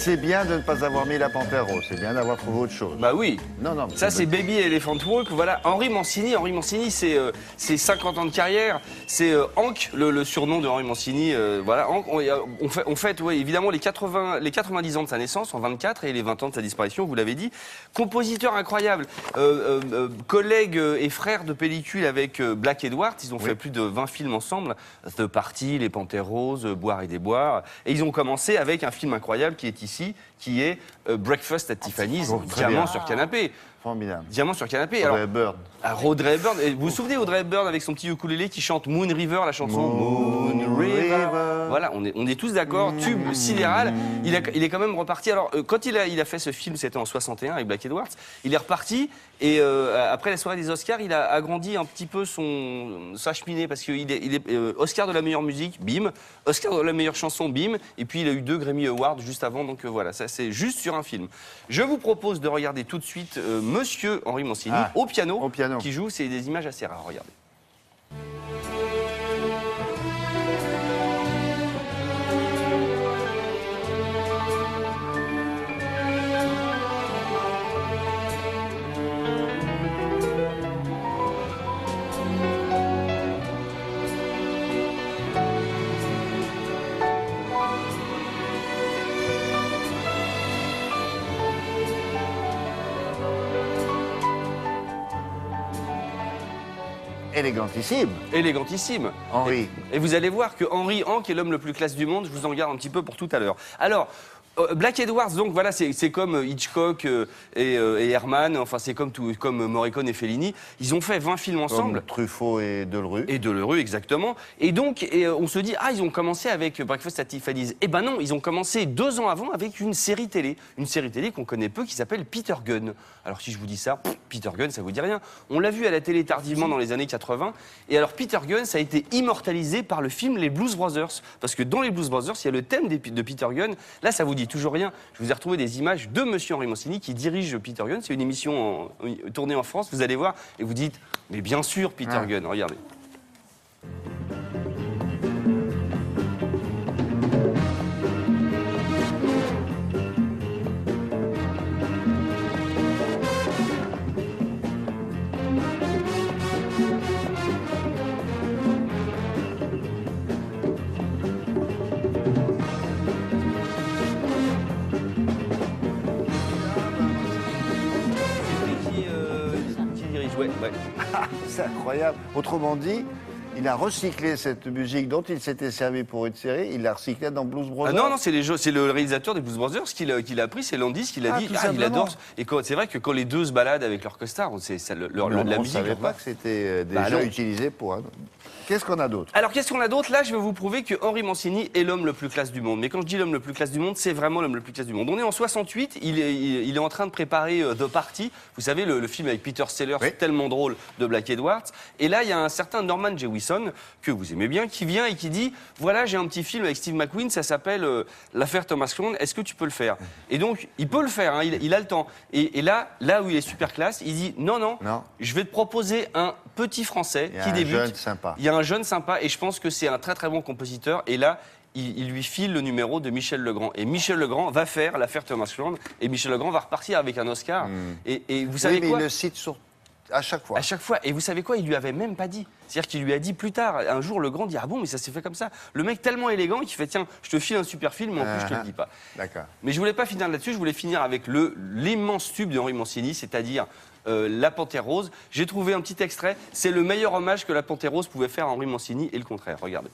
C'est bien de ne pas avoir mis la Panthère rose, c'est bien d'avoir trouvé autre chose. Bah oui. Non, non. Ça, c'est Baby Elephant Walk. Voilà, Henri Mancini. Henri Mancini, c'est 50 ans de carrière. C'est Hank, le surnom de Henri Mancini. Voilà, Hank, on fête, ouais, évidemment, les 90 ans de sa naissance en 24 et les 20 ans de sa disparition, vous l'avez dit. Compositeur incroyable. Collègue et frère de pellicule avec Black Edwards. Ils ont fait plus de 20 films ensemble. The Party, Les Panthères Roses, Boire et déboire. Et ils ont commencé avec un film incroyable qui est ici, qui est Breakfast at Tiffany's, Diamant sur canapé. Formidable. Diamant sur canapé. Audrey Hepburn. Audrey Hepburn. Et vous vous souvenez Audrey Hepburn avec son petit ukulélé qui chante Moon River, la chanson Moon River. Voilà, on est tous d'accord. Tube sidéral. Il est quand même reparti. Alors, quand il a fait ce film, c'était en 61 avec Black Edwards, il est reparti et après la soirée des Oscars, il a agrandi un petit peu sa cheminée parce qu'il est Oscar de la meilleure musique, bim. Oscar de la meilleure chanson, bim. Et puis il a eu 2 Grammy Awards juste avant, donc voilà, ça c'est juste sur un film. Je vous propose de regarder tout de suite Monsieur Henri Mancini au piano, qui joue. C'est des images assez rares, regardez. Élégantissime. Élégantissime. Henri. Et vous allez voir que Henri Hank est l'homme le plus classe du monde. Je vous en garde un petit peu pour tout à l'heure. Alors, Black Edwards, donc voilà, c'est comme Hitchcock et Herman, enfin c'est comme Morricone et Fellini. Ils ont fait 20 films ensemble. Comme Truffaut et Delerue. Et Delerue, exactement. Et donc, on se dit, ils ont commencé avec Breakfast at Tiffany's. Eh ben non, ils ont commencé 2 ans avant avec une série télé. Une série télé qu'on connaît peu qui s'appelle Peter Gunn. Alors si je vous dis ça, Peter Gunn, ça vous dit rien. On l'a vu à la télé tardivement dans les années 80. Et alors Peter Gunn, ça a été immortalisé par le film Les Blues Brothers. Parce que dans Les Blues Brothers, il y a le thème de Peter Gunn. Là, ça vous dit toujours rien. Je vous ai retrouvé des images de Monsieur Henri Mancini qui dirige Peter Gunn. C'est une émission tournée en France, vous allez voir, et vous dites, mais bien sûr Peter Gunn, regardez. Ouais. C'est incroyable. Autrement dit, il a recyclé cette musique dont il s'était servi pour une série, il l'a recyclée dans Blues Brothers. Non, c'est le réalisateur des Blues Brothers qui l'a pris, c'est Landis qui l'a dit. Il adore. Et c'est vrai que quand les deux se baladent avec leur costard, c'est la musique. On ne savait pas que c'était déjà utilisé pour un... Qu'est-ce qu'on a d'autre? Alors, qu'est-ce qu'on a d'autre? Là, je vais vous prouver que Henri Mancini est l'homme le plus classe du monde. Mais quand je dis l'homme le plus classe du monde, c'est vraiment l'homme le plus classe du monde. On est en 68, il est en train de préparer The Party. Vous savez, le film avec Peter Sellers, tellement drôle, de Black Edwards. Et là, il y a un certain Norman Jewison, que vous aimez bien, qui vient et qui dit, voilà, j'ai un petit film avec Steve McQueen, ça s'appelle L'affaire Thomas Crown, est-ce que tu peux le faire? Et donc, il peut le faire, hein, il a le temps. Et là où il est super classe, il dit, non, je vais te proposer un petit Français qui débute. Un jeune sympa. Il y a un jeune sympa et je pense que c'est un très très bon compositeur. Et là, il lui file le numéro de Michel Legrand. Et Michel Legrand va faire l'affaire Thomas Crown. Et Michel Legrand va repartir avec un Oscar. Et vous savez quoi? Il le cite à chaque fois. À chaque fois. Et vous savez quoi? Il lui avait même pas dit. C'est-à-dire qu'il lui a dit plus tard. Un jour, Legrand dit, ah bon, mais ça s'est fait comme ça. Le mec tellement élégant qu'il fait, tiens, je te file un super film, mais en plus, je te le dis pas. D'accord. Mais je voulais pas finir là-dessus. Je voulais finir avec l'immense tube de Henri Mancini, c'est-à-dire La Panthère Rose. J'ai trouvé un petit extrait. C'est le meilleur hommage que La Panthère Rose pouvait faire à Henri Mancini et le contraire. Regardez.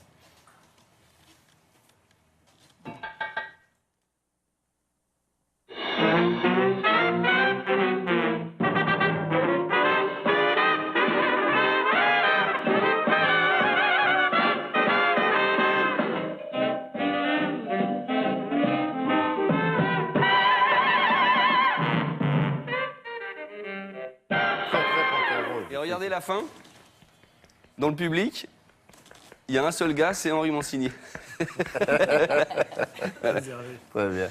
Et regardez la fin. Dans le public, il y a un seul gars, c'est Henri Mancini. Voilà. Très bien.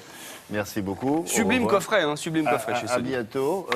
Merci beaucoup. Sublime coffret, hein, sublime coffret chez Sony. À bientôt.